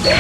Alright,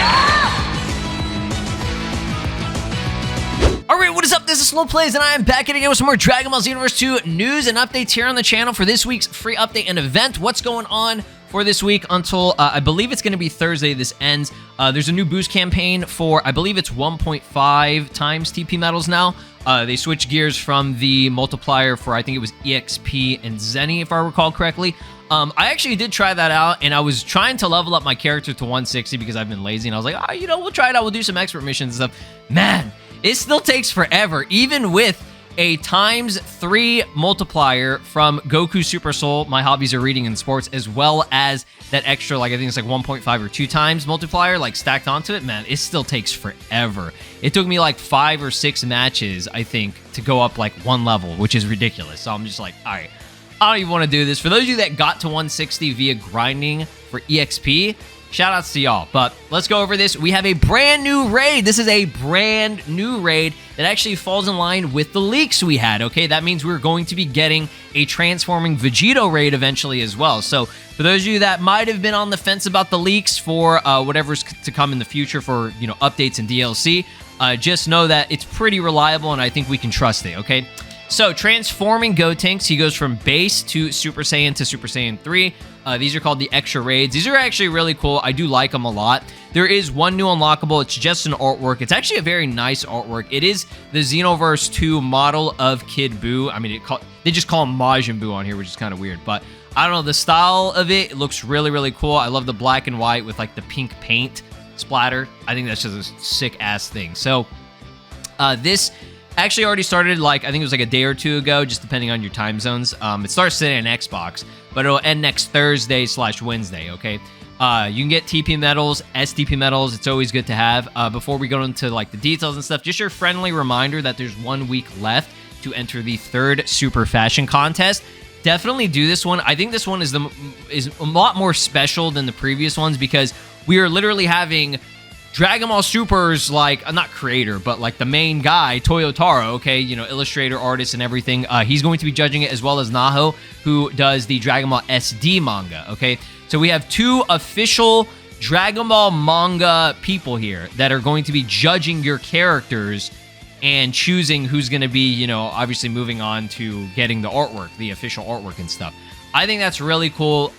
what is up? This is SLOplays, and I am back again with some more Dragon Ball Xenoverse 2 news and updates here on the channel for this week's free update and event. What's going on for this week until, I believe it's going to be Thursday this ends. There's a new boost campaign for, I believe it's 1.5 times TP Medals now. They switched gears from the multiplier for, I think it was EXP and Zenny, if I recall correctly. I actually did try that out, and I was trying to level up my character to 160 because I've been lazy, and I was like, oh, you know, we'll try it out. We'll do some expert missions and stuff. Man, it still takes forever, even with a ×3 multiplier from Goku Super Soul, My Hobbies Are Reading and Sports, as well as that extra, like, I think it's like 1.5 or 2 times multiplier, like, stacked onto it. Man, it still takes forever. It took me like 5 or 6 matches, I think, to go up like 1 level, which is ridiculous. So I'm just like, all right, I don't even want to do this. For those of you that got to 160 via grinding for EXP, shout outs to y'all. But let's go over this. We have a brand new raid. This is a brand new raid that actually falls in line with the leaks we had, okay? That means we're going to be getting a transforming Vegeta raid eventually as well. So for those of you that might have been on the fence about the leaks for whatever's to come in the future for, you know, updates and DLC, just know that it's pretty reliable and I think we can trust it, okay? So, transforming Gotenks, he goes from base to Super Saiyan to Super Saiyan 3. These are called the extra raids. These are actually really cool. I do like them a lot. There is one new unlockable. It's just an artwork. It's actually a very nice artwork. It is the Xenoverse 2 model of Kid Buu. I mean, they just call him Majin Buu on here, which is kind of weird. But, I don't know, the style of it looks really, really cool. I love the black and white with, like, the pink paint splatter. I think that's just a sick-ass thing. So, this actually already started, like, I think it was like a day or two ago, just depending on your time zones. It starts today on Xbox, but it'll end next Thursday/Wednesday, okay? You can get TP Medals, STP Medals. It's always good to have. Before we go into, like, the details and stuff, just your friendly reminder that there's 1 week left to enter the 3rd Super Fashion Contest. Definitely do this one. I think this one is a lot more special than the previous ones because we are literally having Dragon Ball Super's, like, not creator, but, like, the main guy, Toyotaro, okay, you know, illustrator, artist, and everything. He's going to be judging it, as well as Naho, who does the Dragon Ball SD manga, okay? So we have 2 official Dragon Ball manga people here that are going to be judging your characters and choosing who's going to be, you know, obviously moving on to getting the artwork, the official artwork and stuff. I think that's really cool.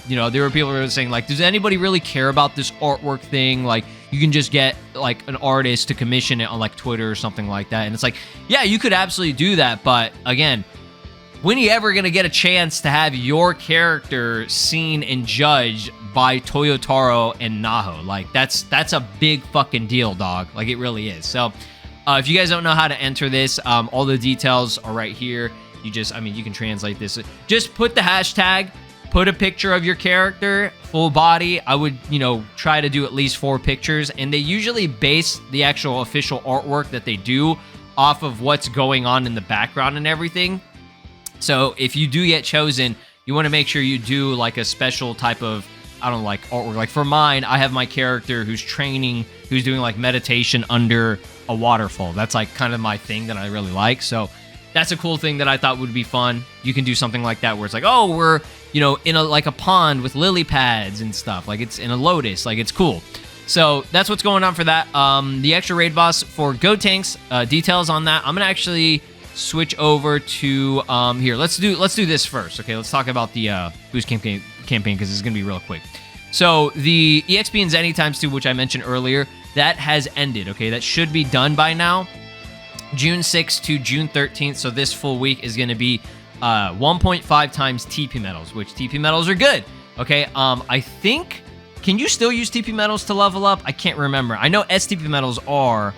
You know, there were people who were saying, like, does anybody really care about this artwork thing? Like, you can just get, like, an artist to commission it on, like, Twitter or something like that. And it's like, yeah, you could absolutely do that. But, again, when are you ever going to get a chance to have your character seen and judged by Toyotaro and Naho? Like, that's a big fucking deal, dog. Like, it really is. So, if you guys don't know how to enter this, all the details are right here. You just, I mean, you can translate this. Just put the hashtag, put a picture of your character, full body. I would, you know, try to do at least 4 pictures. And they usually base the actual official artwork that they do off of what's going on in the background and everything. So if you do get chosen, you want to make sure you do, like, a special type of, I don't know, like, artwork. Like, for mine, I have my character who's training, who's doing, like, meditation under a waterfall. That's, like, kind of my thing that I really like. So that's a cool thing that I thought would be fun. You can do something like that where it's like, oh, we're, you know, in a, like, a pond with lily pads and stuff. Like, it's in a lotus. Like, it's cool. So that's what's going on for that. The extra raid boss for Gotenks, details on that. I'm going to actually switch over to, here, let's do this first. Okay, let's talk about the boost campaign because it's going to be real quick. So the EXP and Zenny ×2, which I mentioned earlier, that has ended, okay? That should be done by now. June 6th to June 13th, so this full week is going to be 1.5 times TP Medals, which TP Medals are good, okay? I think, can you still use TP Medals to level up? I can't remember. I know STP Medals are,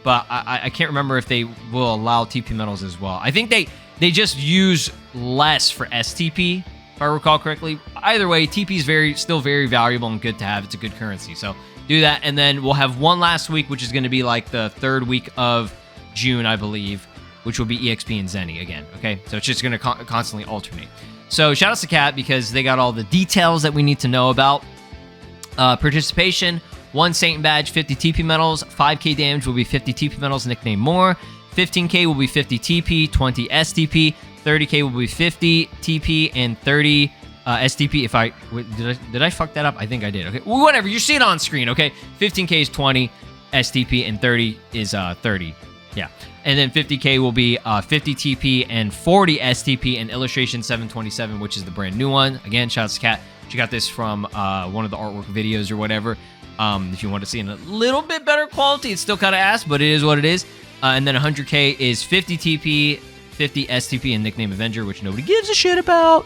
but I can't remember if they will allow TP Medals as well. I think they just use less for STP, if I recall correctly. Either way, TP is still very valuable and good to have. It's a good currency, so do that, and then we'll have one last week, which is going to be like the 3rd week of June, I believe, which will be EXP and Zenny again, okay? So it's just going to constantly alternate. So shout out to Cat because they got all the details that we need to know about. Participation, 1 Satan badge, 50 TP medals, 5k damage will be 50 TP medals, nickname more, 15k will be 50 TP, 20 STP, 30k will be 50 TP, and 30 STP, if I... Wait, did I fuck that up? I think I did. Okay, well, whatever. You see it on screen, okay? 15K is 20 STP, and 30 is 30. Yeah. And then 50K will be 50 TP and 40 STP and Illustration 727, which is the brand new one. Again, shout out to Kat. She got this from one of the artwork videos or whatever. If you want to see it in a little bit better quality, it's still kind of ass, but it is what it is. And then 100K is 50 TP, 50 STP, and nickname Avenger, which nobody gives a shit about.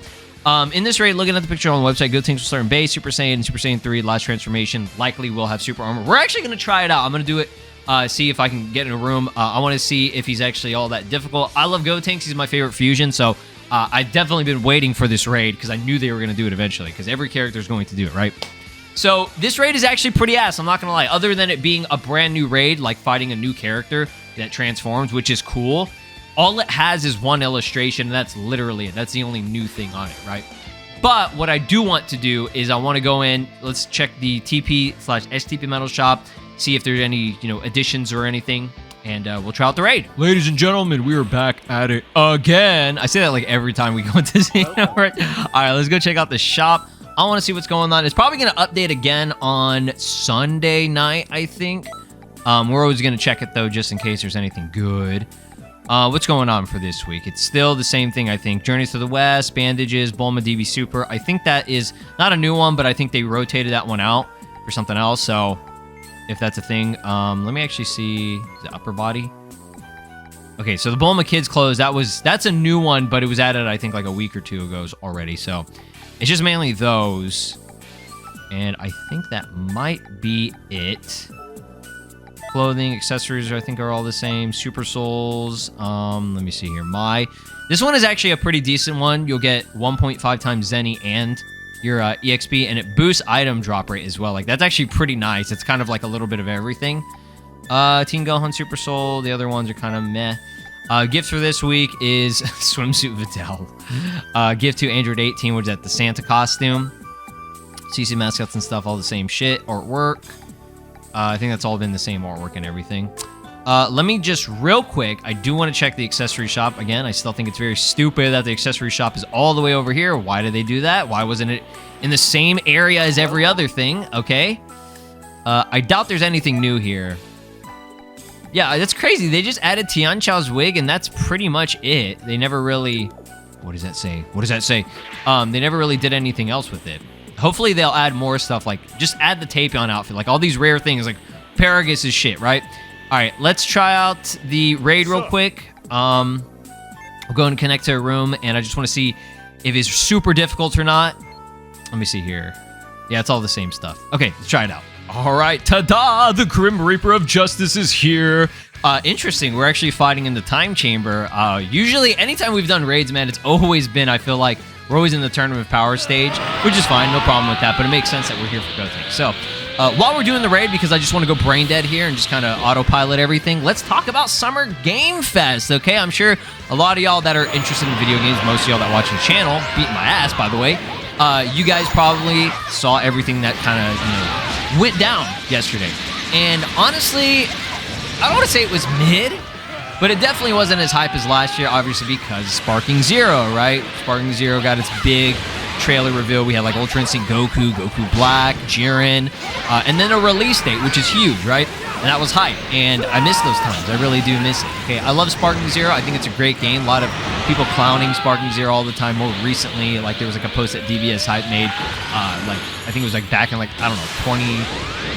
In this raid, looking at the picture on the website, Gotenks will start in base, Super Saiyan, Super Saiyan 3, last transformation. Likely will have super armor. We're actually going to try it out. I'm going to do it, see if I can get in a room. I want to see if he's actually all that difficult. I love Gotenks. He's my favorite fusion, so I've definitely been waiting for this raid because I knew they were going to do it eventually because every character is going to do it, right? So this raid is actually pretty ass, I'm not going to lie. Other than it being a brand new raid, like fighting a new character that transforms, which is cool, all it has is one illustration, and that's literally it. That's the only new thing on it, right? But what I do want to do is I want to go in, let's check the TP/STP Medals shop, see if there's any, additions or anything, and we'll try out the raid. Ladies and gentlemen, we are back at it again. I say that like every time we go into Xenoverse. All right, let's go check out the shop. I want to see what's going on. It's probably going to update again on Sunday night, I think. We're always going to check it, though, just in case there's anything good. What's going on for this week? It's still the same thing, I think. Journeys to the West, Bandages, Bulma DB Super. I think that is not a new one, but I think they rotated that one out for something else. So, if that's a thing, let me actually see the upper body. Okay, so the Bulma Kids clothes, that's a new one, but it was added, I think, like a week or two ago already. So, it's just mainly those. And I think that might be it. Clothing, accessories, I think, are all the same. Super Souls. Let me see here. This one is actually a pretty decent one. You'll get 1.5 times Zenny and your EXP, and it boosts item drop rate as well. Like, that's actually pretty nice. It's kind of like a little bit of everything. Teen Gohan Super Soul. The other ones are kind of meh. Gift for this week is Swimsuit Videl. Gift to Android 18, which is at the Santa costume. CC mascots and stuff, all the same shit. Artwork. I think that's all been the same artwork and everything. Let me just real quick, I do want to check the accessory shop. Again, I still think it's very stupid that the accessory shop is all the way over here. Why did they do that? Why wasn't it in the same area as every other thing? Okay. I doubt there's anything new here. Yeah, that's crazy. They just added Tian Chao's wig, and that's pretty much it. They never really... What does that say? What does that say? They never really did anything else with it. Hopefully they'll add more stuff, like just add the Tapion outfit, like all these rare things, like Paragus is shit, right? All right, let's try out the raid real quick. We'll go and connect to a room, and I just want to see if it's super difficult or not. Let me see here. Yeah, it's all the same stuff. Okay, let's try it out. All right, ta-da! The Grim Reaper of Justice is here. Interesting, we're actually fighting in the Time Chamber. Usually, anytime we've done raids, man, it's always been, I feel like, we're always in the Tournament of Power stage, which is fine, no problem with that, but it makes sense that we're here for Gotenks. So, while we're doing the raid, because I just want to go brain dead here and just kind of autopilot everything, let's talk about Summer Game Fest, okay? I'm sure a lot of y'all that are interested in video games, most of y'all that watch the channel, beating my ass, by the way, you guys probably saw everything that kind of, went down yesterday. And honestly, I don't want to say it was mid, but it definitely wasn't as hype as last year, obviously, because Sparking Zero, right? Sparking Zero got its big trailer reveal. We had like Ultra Instinct Goku, Goku Black, Jiren, and then a release date, which is huge, right? And that was hype, and I miss those times. I really do miss it. Okay, I love Sparking Zero. I think it's a great game. A lot of people clowning Sparking Zero all the time. More recently, like there was like a post that DBS Hype made, like I think it was like back in like, I don't know,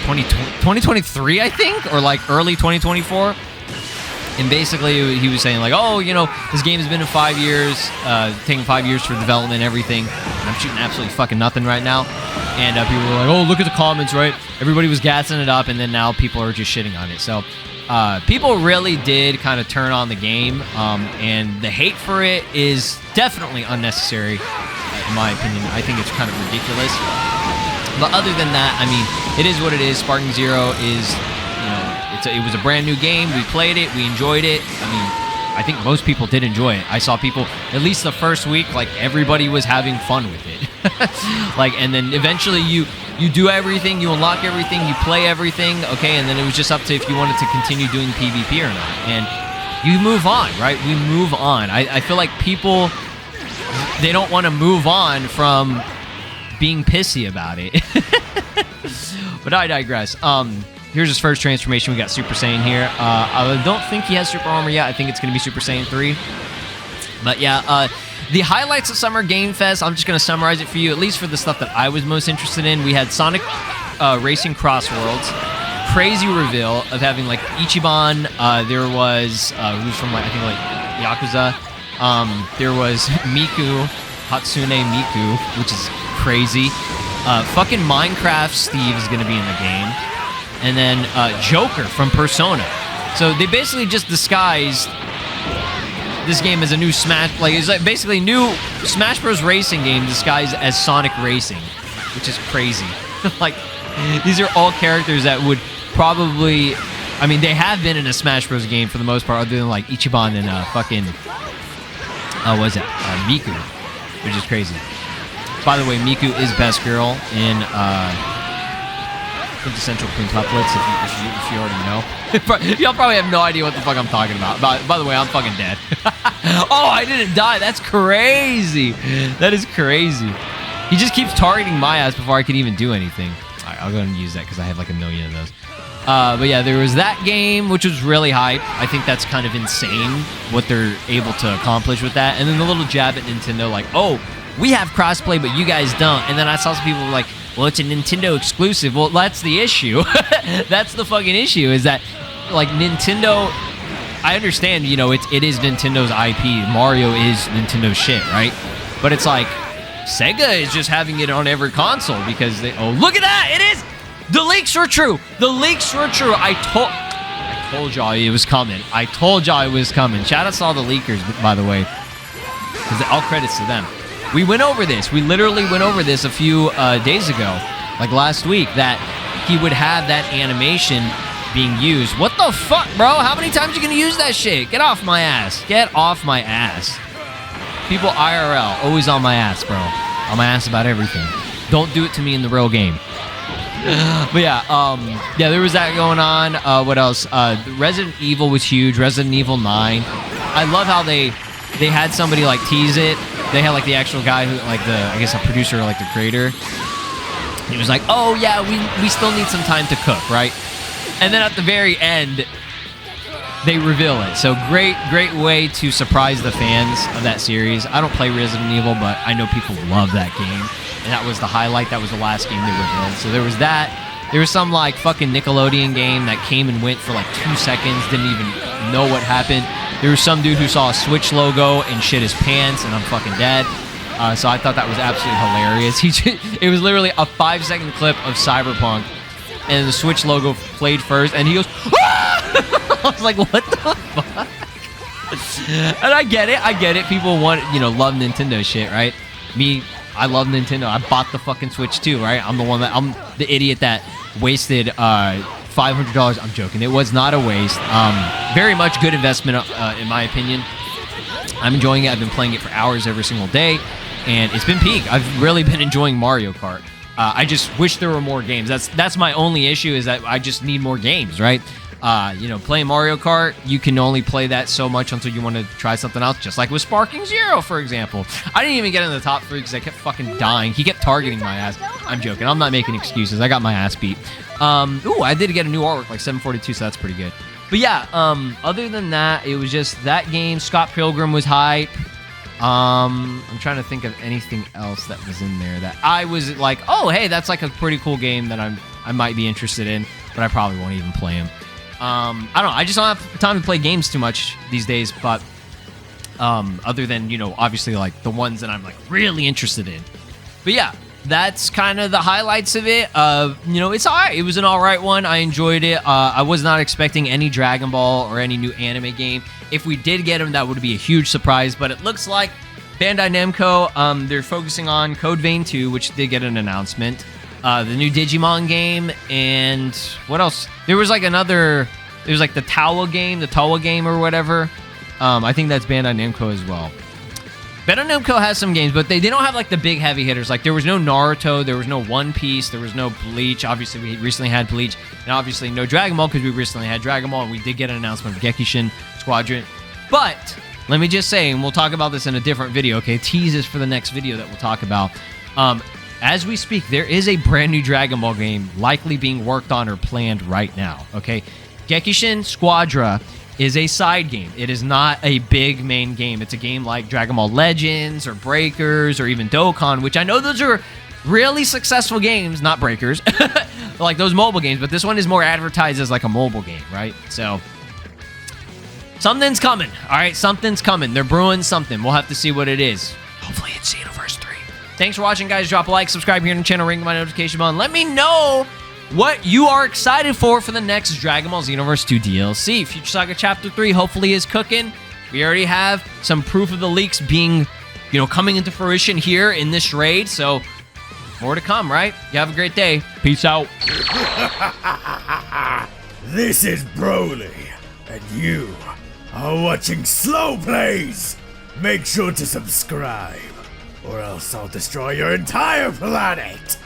2023, I think, or like early 2024. And basically, he was saying, like, oh, this game has been in 5 years, taking 5 years for development and everything. And I'm shooting absolutely fucking nothing right now. And people were like, oh, look at the comments, right? Everybody was gassing it up, and then now people are just shitting on it. So people really did kind of turn on the game, and the hate for it is definitely unnecessary, in my opinion. I think it's kind of ridiculous. But other than that, I mean, it is what it is. Sparking Zero is... it was a brand new game. We played it. We enjoyed it. I mean, I think most people did enjoy it. I saw people, at least the first week, like everybody was having fun with it. And then eventually you do everything, you unlock everything, you play everything, okay? And then it was just up to if you wanted to continue doing PvP or not. And you move on, right? We move on. I feel like people they don't want to move on from being pissy about it. But I digress. Here's his first transformation. We got Super Saiyan here. I don't think he has Super Armor yet. I think it's going to be Super Saiyan 3. But yeah, the highlights of Summer Game Fest, I'm just going to summarize it for you, at least for the stuff that I was most interested in. We had Sonic Racing Cross Worlds. Crazy reveal of having like Ichiban. There was who's from like I think like Yakuza. There was Miku, Hatsune Miku, which is crazy. Fucking Minecraft Steve is gonna be in the game, and then Joker from Persona. So they basically just disguised this game as a new Smash. Like it's like basically new Smash Bros. Racing game disguised as Sonic Racing, which is crazy. Like these are all characters that would probably, I mean, they have been in a Smash Bros. Game for the most part, other than like Ichiban and fucking, what was it? Miku, which is crazy. By the way, Miku is best girl in Quintessential Quintuplets, if you already know. Y'all probably have no idea what the fuck I'm talking about. By the way, I'm fucking dead. Oh, I didn't die. That's crazy. That is crazy. He just keeps targeting my ass before I can even do anything. All right, I'll go ahead and use that because I have like a million of those. But yeah, there was that game, which was really hype. I think that's kind of insane what they're able to accomplish with that. And then the little jab at Nintendo, like, oh, we have crossplay, but you guys don't. And then I saw some people like, well, it's a Nintendo exclusive. Well, that's the issue. That's the fucking issue, is that, like, Nintendo, I understand, you know, it is Nintendo's IP. Mario is Nintendo's shit, right? But it's like, Sega is just having it on every console because they, oh, look at that, it is! The leaks were true. The leaks were true. I told y'all it was coming. I told y'all it was coming. Shout out to all the leakers, by the way, because all credits to them. We went over this. We literally went over this a few days ago, like last week, that he would have that animation being used. What the fuck, bro? How many times are you gonna use that shit? Get off my ass. Get off my ass. People IRL, always on my ass, bro. On my ass about everything. Don't do it to me in the real game. But yeah, there was that going on. What else? Resident Evil was huge. Resident Evil 9. I love how they had somebody like tease it. They had like the actual guy who, like the, I guess a producer or like the creator. He was like, oh yeah, we still need some time to cook, right? And then at the very end, they reveal it. So great way to surprise the fans of that series. I don't play Resident Evil, but I know people love that game. And that was the highlight. That was the last game they revealed. So there was that. There was some like fucking Nickelodeon game that came and went for like 2 seconds. Didn't even know what happened. There was some dude who saw a Switch logo and shit his pants, and I'm fucking dead. So I thought that was absolutely hilarious. It was literally a 5-second clip of Cyberpunk, and the Switch logo played first, and he goes, ah! I was like, what the fuck? And I get it. People want, love Nintendo shit, right? Me, I love Nintendo. I bought the fucking Switch too, right? I'm the idiot that wasted $500. I'm joking. It was not a waste. Very much good investment, in my opinion. I'm enjoying it. I've been playing it for hours every single day, and it's been peak. I've really been enjoying Mario Kart. I just wish there were more games. That's my only issue, is that I just need more games, right? Playing Mario Kart, you can only play that so much until you want to try something else, just like with Sparking Zero, for example. I didn't even get in the top 3 because I kept fucking dying. He kept targeting my ass. I'm joking. I'm not making excuses. I got my ass beat. I did get a new artwork, like 742, so that's pretty good. But yeah, other than that, it was just that game. Scott Pilgrim was hype. I'm trying to think of anything else that was in there that I was like, oh, hey, that's like a pretty cool game that I might be interested in, but I probably won't even play him. I don't know. I just don't have time to play games too much these days, but other than, obviously like the ones that I'm like really interested in. But yeah, that's kind of the highlights of it. It's all right. It was an all right one. I enjoyed it. I was not expecting any Dragon Ball or any new anime game. If we did get them, that would be a huge surprise, but it looks like Bandai Namco, they're focusing on Code Vein 2, which did get an announcement. The new Digimon game, and what else? There was like the Tawa game or whatever. I think that's Bandai Namco as well. Bandai Namco has some games, but they don't have like the big heavy hitters. Like there was no Naruto, there was no One Piece, there was no Bleach. Obviously, we recently had Bleach, and obviously no Dragon Ball because we recently had Dragon Ball, and we did get an announcement of Gekishin Squadron. But let me just say, and we'll talk about this in a different video, okay? Teases for the next video that we'll talk about. As we speak, there is a brand new Dragon Ball game likely being worked on or planned right now, okay? Gekishin Squadra is a side game. It is not a big main game. It's a game like Dragon Ball Legends or Breakers or even Dokkan, which I know those are really successful games, not Breakers, like those mobile games, but this one is more advertised as like a mobile game, right? So something's coming, all right? Something's coming. They're brewing something. We'll have to see what it is. Hopefully it's Xenoverse 3. Thanks for watching, guys. Drop a like, subscribe here on the channel, ring my notification bell, and let me know what you are excited for the next Dragon Ball Xenoverse 2 DLC. Future Saga Chapter 3 hopefully is cooking. We already have some proof of the leaks being, coming into fruition here in this raid, so more to come, right? You have a great day. Peace out. This is Broly, and you are watching SLOplays. Make sure to subscribe, or else I'll destroy your entire planet.